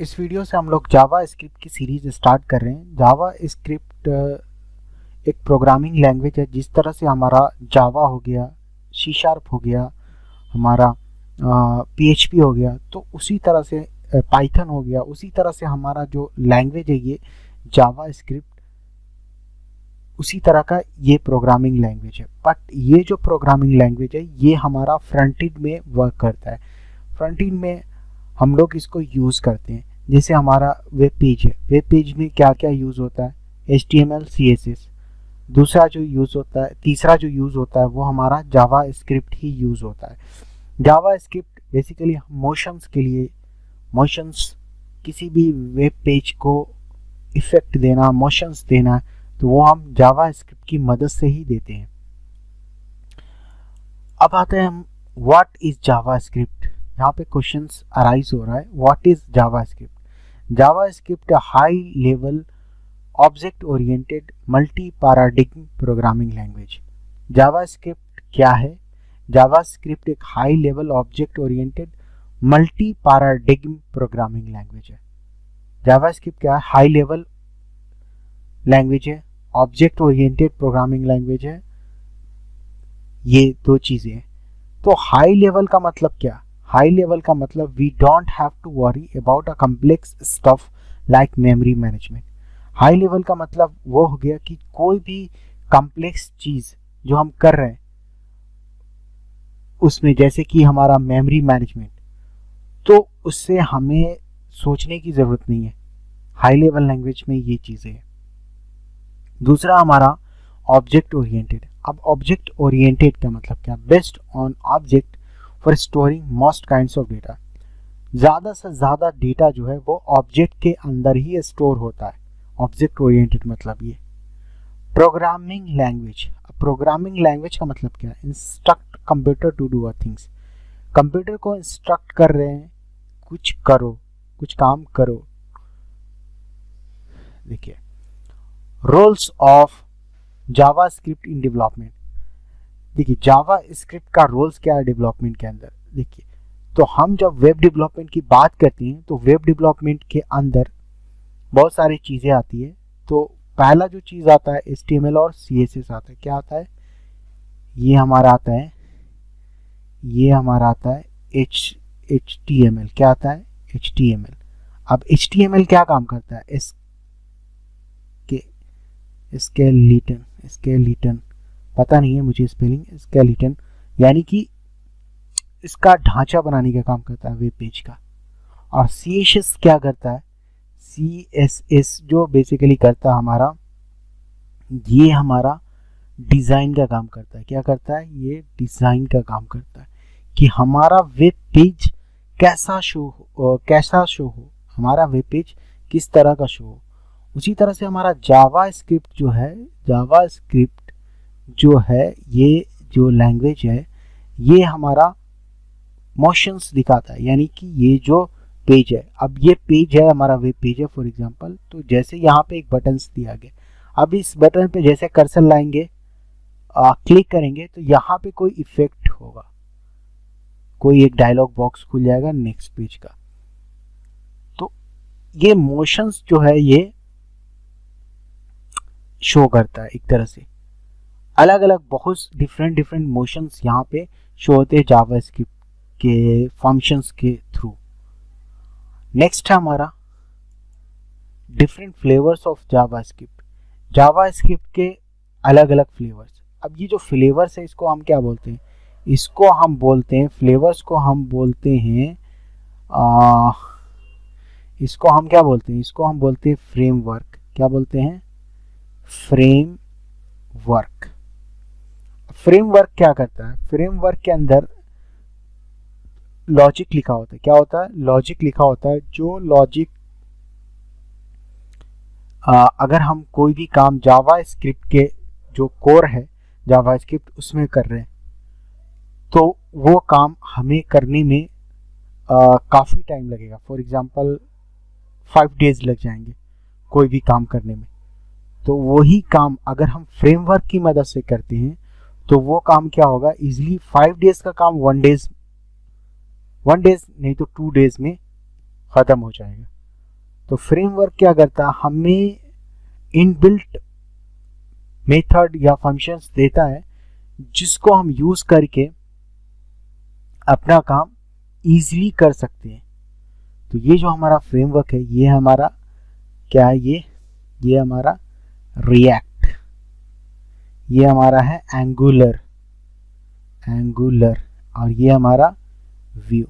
इस वीडियो से हम लोग जावा स्क्रिप्ट की सीरीज स्टार्ट कर रहे हैं। जावा स्क्रिप्ट एक प्रोग्रामिंग लैंग्वेज है। जिस तरह से हमारा जावा हो गया, सी शार्प हो गया, हमारा पीएचपी हो गया, तो उसी तरह से पाइथन हो गया, उसी तरह से हमारा जो लैंग्वेज है ये जावा स्क्रिप्ट उसी तरह का ये प्रोग्रामिंग लैंग्वेज है। बट ये जो प्रोग्रामिंग लैंग्वेज है ये हमारा फ्रंट एंड में वर्क करता है। फ्रंट एंड में हम लोग इसको यूज़ करते हैं। जैसे हमारा वेब पेज है, वेब पेज में क्या क्या यूज़ होता है, HTML CSS। दूसरा जो यूज़ होता है, तीसरा जो यूज़ होता है वो हमारा जावा स्क्रिप्ट ही यूज़ होता है। जावा स्क्रिप्ट बेसिकली मोशंस के लिए, मोशंस किसी भी वेब पेज को इफेक्ट देना, मोशंस देना, तो वो हम जावा स्क्रिप्ट की मदद से ही देते हैं। अब आते हैं हम व्हाट इज जावा स्क्रिप्ट। यहाँ पे क्वेश्चंस अराइज हो रहा है, what is Java script. Java script high level object oriented multi paradigm programming language. Java script क्या है? जावा स्क्रिप्ट एक high level object oriented multi paradigm programming language है। जावा script क्या है? हाई लेवल लैंग्वेज है, ऑब्जेक्ट ओरिएंटेड प्रोग्रामिंग लैंग्वेज है। ये दो चीजें हैं। तो हाई लेवल का मतलब क्या? हाई लेवल का मतलब we don't have to worry about a complex stuff like memory management. High level का मतलब वो हो गया कि कोई भी कॉम्प्लेक्स चीज जो हम कर रहे हैं उसमें, जैसे कि हमारा मेमोरी मैनेजमेंट, तो उससे हमें सोचने की जरूरत नहीं है। हाई लेवल लैंग्वेज में ये चीजें हैं। दूसरा हमारा ऑब्जेक्ट ओरिएंटेड। अब ऑब्जेक्ट ओरिएंटेड का मतलब क्या? Based on object for storing most kinds of data. ज़्यादा से ज़्यादा डेटा जो है वो ऑब्जेक्ट के अंदर ही स्टोर होता है। ऑब्जेक्ट ओरिएंटेड मतलब ये। Programming language. प्रोग्रामिंग लैंग्वेज का मतलब क्या है? Instruct computer to do a things. Computer को इंस्ट्रक्ट कर रहे हैं, कुछ करो, कुछ काम करो। देखिए, roles of JavaScript in development. देखिए, जावा स्क्रिप्ट का रोल्स क्या है डेवलपमेंट के अंदर? देखिए, तो हम जब वेब डेवलपमेंट की बात करते हैं तो वेब डेवलपमेंट के अंदर बहुत सारी चीज़ें आती है। तो पहला जो चीज़ आता है HTML और CSS आता है। क्या आता है? ये हमारा आता है, ये हमारा आता है HTML। क्या आता है? HTML। अब HTML क्या काम करता है? स्केलेटन, पता नहीं है मुझे स्पेलिंग। स्केलेटन यानी कि इसका ढांचा बनाने का काम करता है वेब पेज का। और CSS क्या करता है? CSS जो बेसिकली करता है हमारा, ये हमारा डिज़ाइन का काम करता है। क्या करता है? ये डिज़ाइन का काम करता है कि हमारा वेब पेज कैसा शो हो, हमारा वेब पेज किस तरह का शो हो। उसी तरह से हमारा जावा स्क्रिप्ट जो है, ये जो लैंग्वेज है, ये हमारा मोशंस दिखाता है। यानी कि ये जो पेज है, अब ये पेज है हमारा वेब पेज है फॉर एग्जांपल। तो जैसे यहाँ पे एक बटन दिया गया, अब इस बटन पे जैसे कर्सर लाएंगे, क्लिक करेंगे, तो यहाँ पे कोई इफेक्ट होगा, कोई एक डायलॉग बॉक्स खुल जाएगा नेक्स्ट पेज का। तो ये मोशंस जो है ये शो करता है एक तरह से। अलग अलग बहुत डिफरेंट मोशंस यहाँ पे शो होते हैं जावा स्क्रिप्ट के फंक्शंस के थ्रू। नेक्स्ट है हमारा different flavours of Java script. Java script के अलग अलग फ्लेवर्स। अब ये जो फ्लेवर्स है इसको हम क्या बोलते हैं? इसको हम बोलते हैं, फ्लेवर्स को हम बोलते हैं, इसको हम क्या बोलते हैं? इसको हम बोलते हैं फ्रेमवर्क। क्या बोलते हैं? फ्रेमवर्क। फ्रेमवर्क क्या करता है? फ्रेमवर्क के अंदर लॉजिक लिखा होता है। क्या होता है? लॉजिक लिखा होता है। जो लॉजिक अगर हम कोई भी काम जावा स्क्रिप्ट के जो कोर है जावा स्क्रिप्ट उसमें कर रहे हैं, तो वो काम हमें करने में काफ़ी टाइम लगेगा। फॉर एग्जांपल 5 डेज लग जाएंगे कोई भी काम करने में। तो वही काम अगर हम फ्रेमवर्क की मदद से करते हैं तो वो काम क्या होगा? इजीली 5 डेज का काम 1 डेज नहीं तो 2 डेज में ख़त्म हो जाएगा। तो फ्रेमवर्क क्या करता है, हमें इनबिल्ट मेथड या फंक्शंस देता है जिसको हम यूज करके अपना काम इजीली कर सकते हैं। तो ये जो हमारा फ्रेमवर्क है ये हमारा क्या है, ये हमारा रिएक्ट, ये हमारा है एंगुलर और ये हमारा व्यू।